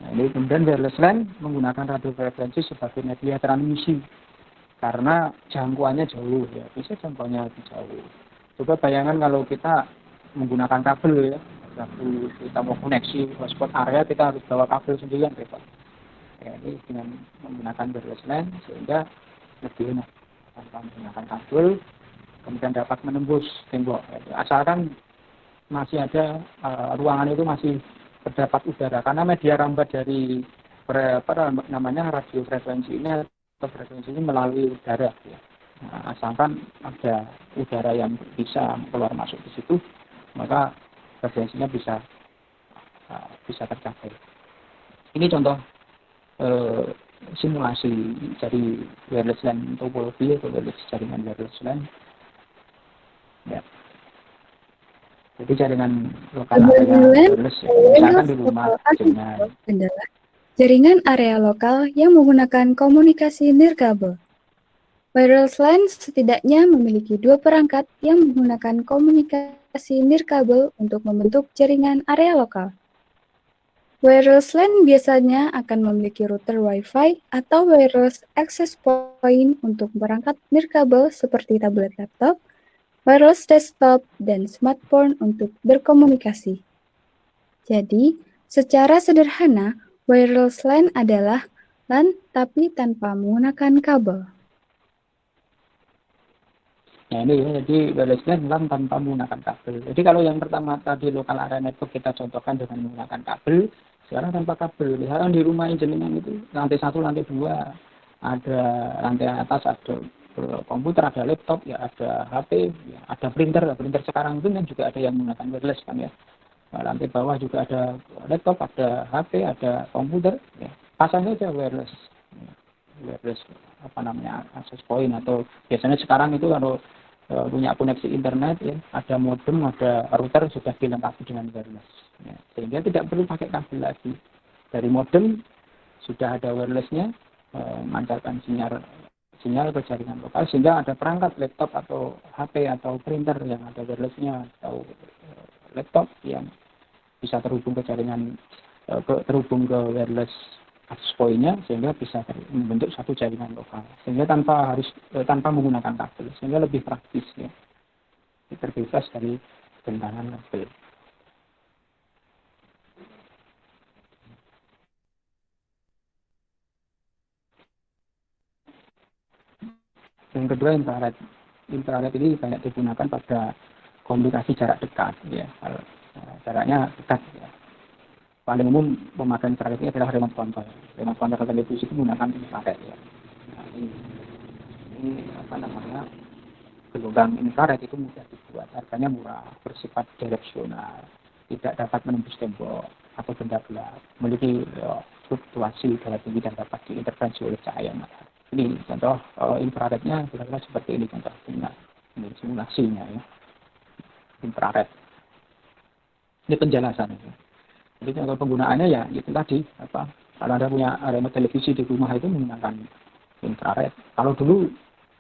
Nah, ini kemudian wireless LAN menggunakan radio frekuensi sebagai media transmisi karena jangkauannya jauh ya, bisa jangkauannya lebih jauh. Coba bayangkan kalau kita menggunakan kabel ya, waktu kita mau koneksi hotspot area kita harus bawa kabel sendirian repot. Ya, ini dengan menggunakan wireless LAN sehingga lebih enak tanpa menggunakan kabel, kemudian dapat menembus tembok. Ya, asalkan masih ada ruangan itu masih terdapat udara, karena media rambat dari radio frekuensi ini atau frekuensi ini melalui udara. Ya. Nah, asalkan ada udara yang bisa keluar masuk di situ, maka frekuensinya bisa tercapai. Ini contoh simulasi dari wireless LAN topologi atau wireless jaringan wireless LAN. Ya. Jadi jaringan lokal area wireless ya, misalkan di rumah adalah jaringan area lokal yang menggunakan komunikasi nirkabel. Wireless LAN setidaknya memiliki dua perangkat yang menggunakan komunikasi nirkabel untuk membentuk jaringan area lokal. Wireless LAN biasanya akan memiliki router Wi-Fi atau wireless access point untuk perangkat nirkabel seperti tablet laptop, wireless desktop, dan smartphone untuk berkomunikasi. Jadi, secara sederhana, wireless LAN adalah LAN tapi tanpa menggunakan kabel. Nah ini ya, jadi wireless LAN tanpa menggunakan kabel. Jadi kalau yang pertama tadi local area network kita contohkan dengan menggunakan kabel, sekarang tanpa kabel. Misalkan di rumah jenengan itu lantai 1, lantai 2, ada lantai atas ada komputer, ada laptop, ya ada HP, ya, ada printer sekarang itu kan juga ada yang menggunakan wireless kan ya. Nah, lantai bawah juga ada laptop, ada HP, ada komputer, ya. Pasang saja wireless. Ya. Wireless access point, atau biasanya sekarang itu kalau punya koneksi internet ya, ada modem, ada router sudah dilengkapi dengan wireless ya. Sehingga tidak perlu pakai kabel lagi. Dari modem sudah ada wirelessnya, memancarkan sinyal ke jaringan lokal, sehingga ada perangkat laptop atau HP atau printer yang ada wirelessnya, atau laptop yang bisa terhubung ke jaringan terhubung ke wireless access point-nya, sehingga bisa membentuk satu jaringan lokal, sehingga tanpa menggunakan kabel, sehingga lebih praktis ya, terbebas dari bentangan kabel. Yang kedua infrared ini banyak digunakan pada komunikasi jarak dekat ya, jaraknya dekat ya. Paling umum pemakaian infrared ini adalah remote control. Remote control televisi itu menggunakan infrared ya. Nah, ini gelombang infrared itu mudah dibuat, harganya murah, bersifat direksional, tidak dapat menembus tembok atau benda gelap, memiliki fluktuasi udara tinggi dan dapat diintervensi oleh cahaya matahari. Ini contoh infrarednya kira-kira seperti ini contoh ini simulasinya ya, infrared. Ini penjelasannya. Jadi kalau penggunaannya ya itu tadi kalau Anda punya remote televisi di rumah itu menggunakan infrared. Kalau dulu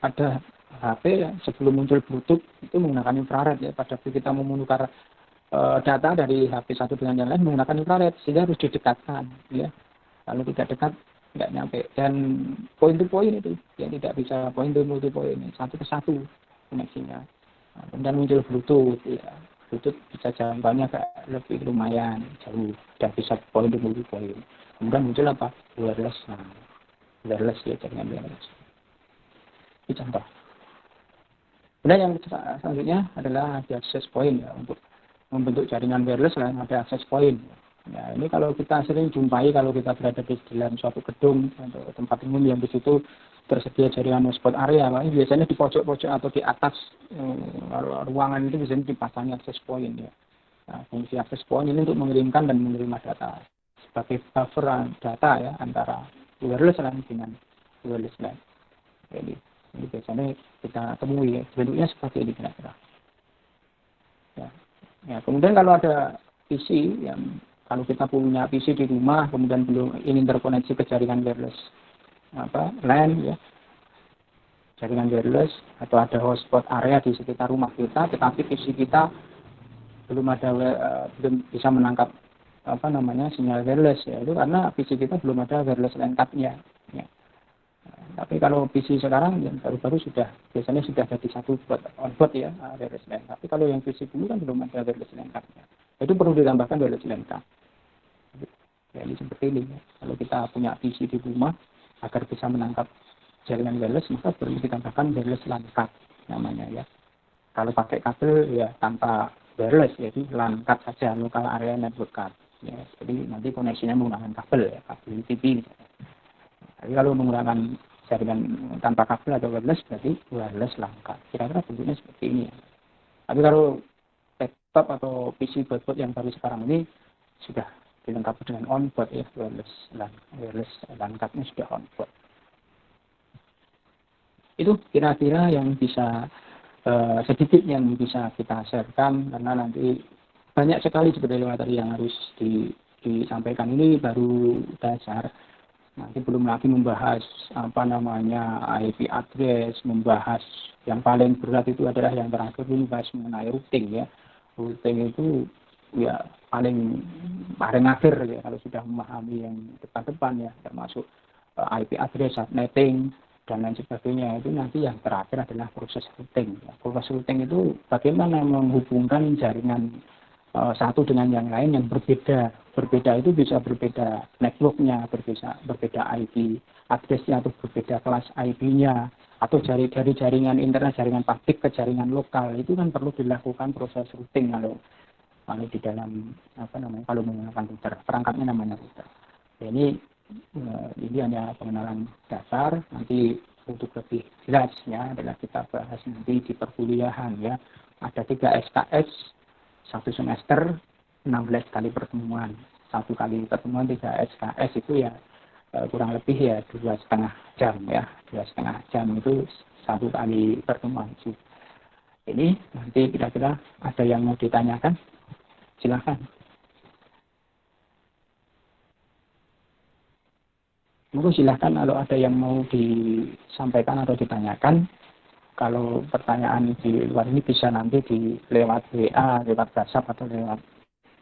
ada HP ya, sebelum muncul Bluetooth itu menggunakan infrared ya. Pada saat kita mau menukar data dari HP satu dengan yang lain menggunakan infrared, sehingga harus didekatkan ya. Kalau tidak dekat nggak nyampe, dan point to point itu yang tidak bisa point to multi point, satu ke satu koneksinya. Nah, kemudian muncul Bluetooth ya. Bluetooth bisa jangkauannya lebih lumayan jauh dan bisa point to multi point. Kemudian muncul apa? Wireless. Nah, wireless ya, jaringan wireless. Ini contoh. Kemudian yang selanjutnya adalah di access point ya, untuk membentuk jaringan wireless lain ada access point. Ya, ini kalau kita sering jumpai kalau kita berada di dalam suatu gedung atau tempat umum yang di situ tersedia jaringan hotspot area, biasanya di pojok-pojok atau di atas ruangan itu biasanya dipasang access point ya. Nah, fungsi access point ini untuk mengirimkan dan menerima data sebagai buffer data ya antara wireless LAN dengan wireless LAN. Jadi ini biasanya kita temui ya, bentuknya seperti ini kira-kira. Ya, kemudian kalau ada PC yang kalau kita punya PC di rumah kemudian belum ingin terkoneksi ke jaringan wireless LAN ya, jaringan wireless atau ada hotspot area di sekitar rumah kita, tetapi PC kita belum bisa menangkap sinyal wireless ya, itu karena PC kita belum ada wireless LAN card-nya ya. Tapi kalau PC sekarang yang baru-baru biasanya sudah ada di satu onboard ya wireless LAN. Tapi kalau yang PC dulu kan belum ada wireless LAN card-nya. Itu perlu ditambahkan wireless LAN card. Jadi seperti ini ya. Kalau kita punya PC di rumah agar bisa menangkap jaringan wireless, maka perlu ditambahkan wireless LAN card namanya ya. Kalau pakai kabel ya tanpa wireless, jadi LAN card saja, local area network card. Ya, jadi nanti koneksinya menggunakan kabel ya, kabel TV. Tapi kalau menggunakan jaringan tanpa kabel atau wireless berarti wireless LAN card. Kira-kira bentuknya seperti ini ya. Tapi kalau laptop atau PC board yang baru sekarang ini sudah dilengkapi dengan onboard ya, wireless LAN card-nya sudah onboard. Itu kira-kira yang bisa sedikit yang bisa kita sharekan, karena nanti banyak sekali sebetulnya materi yang harus disampaikan. Ini baru dasar. Nanti belum lagi membahas IP address, membahas yang paling berat itu adalah yang terakhir, membahas mengenai routing ya. Routing itu ya paling akhir ya, kalau sudah memahami yang depan-depan ya, termasuk IP address, subnetting dan lain sebagainya. Itu nanti yang terakhir adalah proses routing ya. Proses routing itu bagaimana menghubungkan jaringan satu dengan yang lain yang berbeda itu bisa berbeda networknya, berbeda IP addressnya atau berbeda kelas IP-nya, atau dari jaringan internet, jaringan publik ke jaringan lokal. Itu kan perlu dilakukan proses routing kalau di dalam kalau menggunakan router, perangkatnya namanya router. Ini hanya pengenalan dasar. Nanti untuk lebih jelasnya adalah kita bahas nanti di perkuliahan ya. Ada 3 SKS, 1 semester 16 kali pertemuan. 1 kali pertemuan 3 SKS itu ya kurang lebih ya 2,5 jam ya. 2,5 jam itu 1 kali pertemuan. Ini nanti kira-kira ada yang mau ditanyakan? Silakan. Monggo silahkan kalau ada yang mau disampaikan atau ditanyakan. Kalau pertanyaan di luar ini bisa nanti lewat WA, lewat WhatsApp atau lewat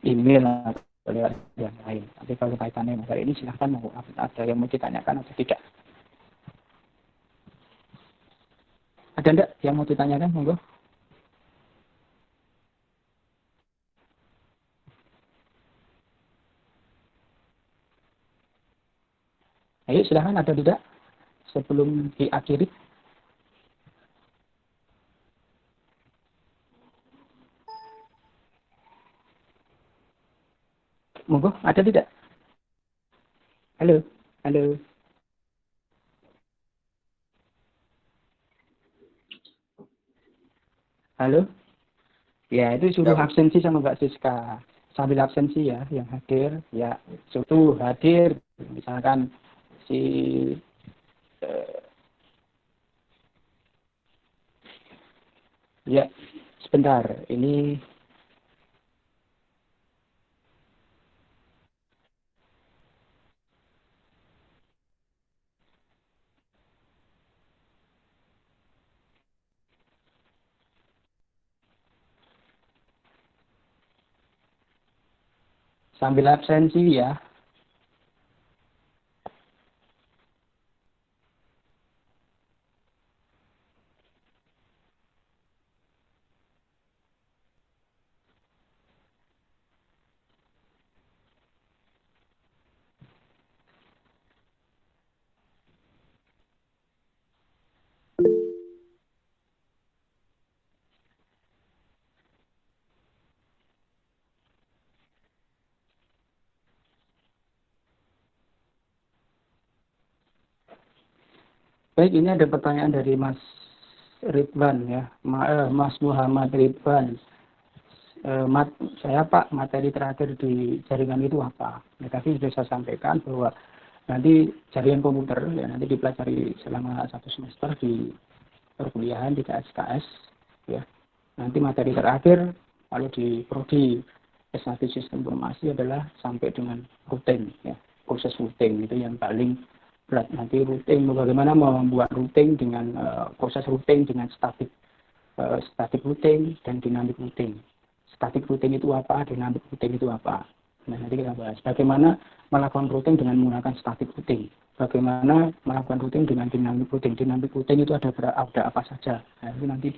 email atau lewat yang lain. Tapi kalau kaitannya materi ini silahkan, mau ada yang mau ditanyakan atau tidak. Ada enggak yang mau ditanyakan, monggo? Ayo silahkan, ada tidak sebelum diakhiri? Monggo, ada tidak? Halo, halo. Halo? Ya, itu suruh Ya, Bu. absensi sama Mbak Siska. Sambil absensi ya, yang hadir. Ya, suruh hadir. Misalkan si... eh, ya, sebentar. Ini sambil absensi ya. Baik, ini ada pertanyaan dari Mas Ridwan ya, Mas Muhammad Ridwan. Saya Pak, materi terakhir di jaringan itu apa? Ya, tadi sudah saya sampaikan bahwa nanti jaringan komputer ya nanti dipelajari selama 1 semester di perkuliahan di KSKS ya. Nanti materi terakhir kalau di prodi S1 Sistem Informasi adalah sampai dengan routing ya, proses routing itu yang paling berat. Nanti routing, bagaimana membuat routing dengan proses routing dengan static routing dan dynamic routing. Static routing itu apa, dynamic routing itu apa. Nah, nanti kita bahas bagaimana melakukan routing dengan menggunakan static routing. Bagaimana melakukan routing dengan dynamic routing. Dynamic routing itu ada apa saja. Nah, itu nanti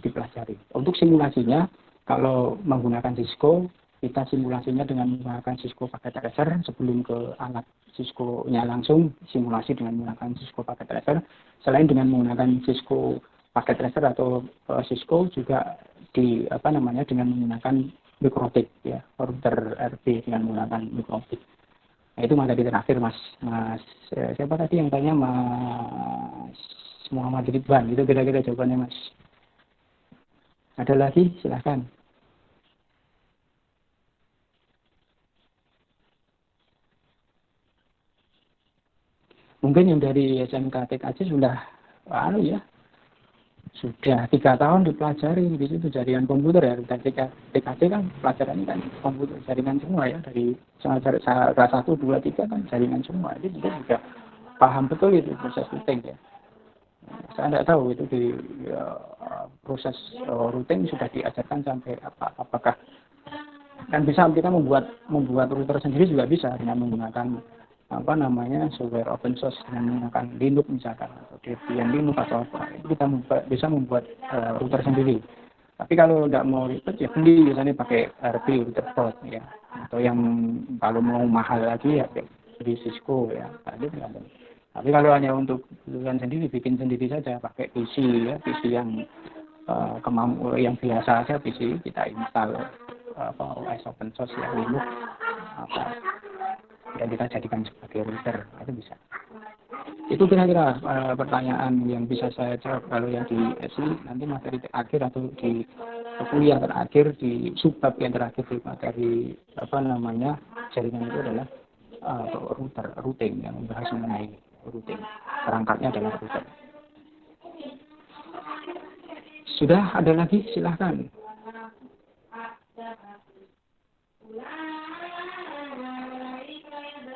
dipelajari. Untuk simulasinya, kalau menggunakan Cisco, kita simulasinya dengan menggunakan Cisco paket tracer sebelum ke alat Cisco-nya langsung simulasi dengan menggunakan Cisco paket tracer. Selain dengan menggunakan Cisco paket tracer atau Cisco juga dengan menggunakan mikrotik ya, router RP dengan menggunakan mikrotik. Nah, itu materi terakhir Mas siapa tadi yang tanya, Mas Muhammad Ridwan, itu kira-kira jawabannya Mas. Ada lagi, silahkan. Mungkin yang dari SMK TKJ sudah sudah 3 tahun dipelajari di situ jaringan komputer ya. Dari TKJ kan pelajarannya kan komputer jaringan semua ya, dari kelas 1, 2, 3 kan jaringan semua. Jadi kita juga paham betul itu proses routing ya. Saya tidak tahu itu di proses routing sudah diajarkan sampai apakah kan bisa kita membuat router sendiri juga bisa dengan menggunakan software open source dengan menggunakan Linux misalkan atau Debian Linux atau apa, itu kita bisa membuat router sendiri. Tapi kalau tidak mau ribet ya beli, misalnya pakai RP router port ya, atau yang kalau mau mahal lagi ya beli Cisco ya. Tapi kalau hanya untuk kebutuhan sendiri, bikin sendiri saja pakai PC ya, PC yang yang biasa saja, PC kita install OS open source ya, Linux dan kita jadikan sebagai router, itu bisa. Itu kira-kira pertanyaan yang bisa saya jawab. Kalau yang di SI nanti materi terakhir atau di kuliah terakhir di subbab yang terakhir di materi jaringan itu adalah routing yang membahas mengenai routing. Perangkatnya adalah router. Sudah ada lagi, silahkan.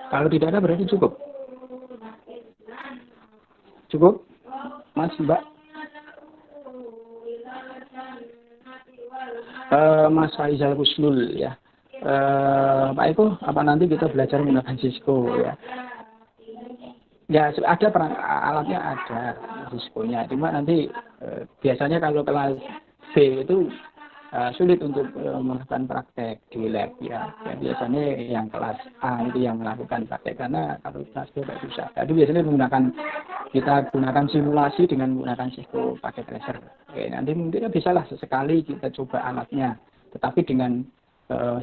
Kalau tidak ada berarti cukup. Cukup, Mas, Mbak. Mas Faizal Kusnul ya. Pak Eko, apa nanti kita belajar menggunakan Cisco ya? Ya ada alatnya, ada Cisco-nya. Cuma nanti biasanya kalau kelas B itu sulit untuk melakukan praktek di lab ya. Biasanya yang kelas A itu yang melakukan praktek, karena kalau kelas B tidak susah. Jadi biasanya kita gunakan simulasi dengan menggunakan Cisco paket tracer. Oke, nanti mungkin bisa lah sesekali kita coba alatnya, tetapi dengan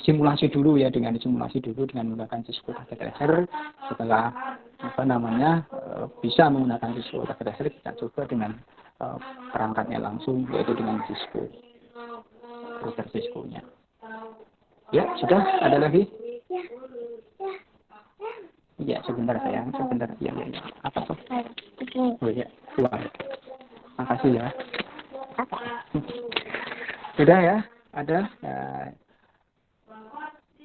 simulasi dulu dengan menggunakan Cisco paket tracer. Setelah bisa menggunakan Cisco paket tracer, kita coba dengan perangkatnya langsung, yaitu dengan Cisco, router Cisco-nya. Ya, sudah. Ada lagi? Ya, sebentar sayang, sebentar. Ya. Apa tuh? Oh ya, wah. Makasih ya. Sudah ya, ada.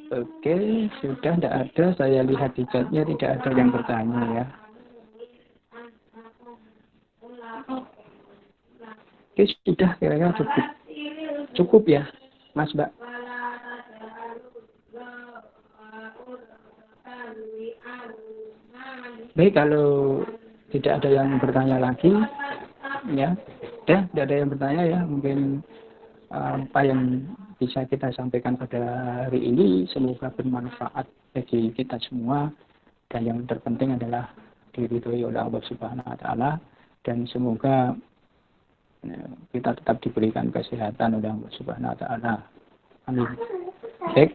Oke, sudah tidak ada. Saya lihat di chatnya tidak ada yang bertanya ya. Oke, sudah kira-kira cukup. Cukup ya, Mas Mbak. Baik, kalau tidak ada yang bertanya lagi, ya, tidak ada yang bertanya ya. Mungkin apa yang bisa kita sampaikan pada hari ini semoga bermanfaat bagi kita semua, dan yang terpenting adalah diridhoi oleh Allah Subhanahu wa taala, dan semoga kita tetap diberikan kesehatan oleh Allah Subhanahu wa taala. Amin. Baik,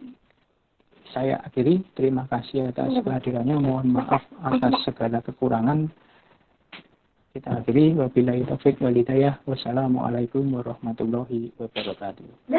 saya akhiri. Terima kasih atas kehadirannya. Mohon maaf atas segala kekurangan. Kita akhiri. Wabillahi taufiq wal hidayah. Wassalamualaikum warahmatullahi wabarakatuh.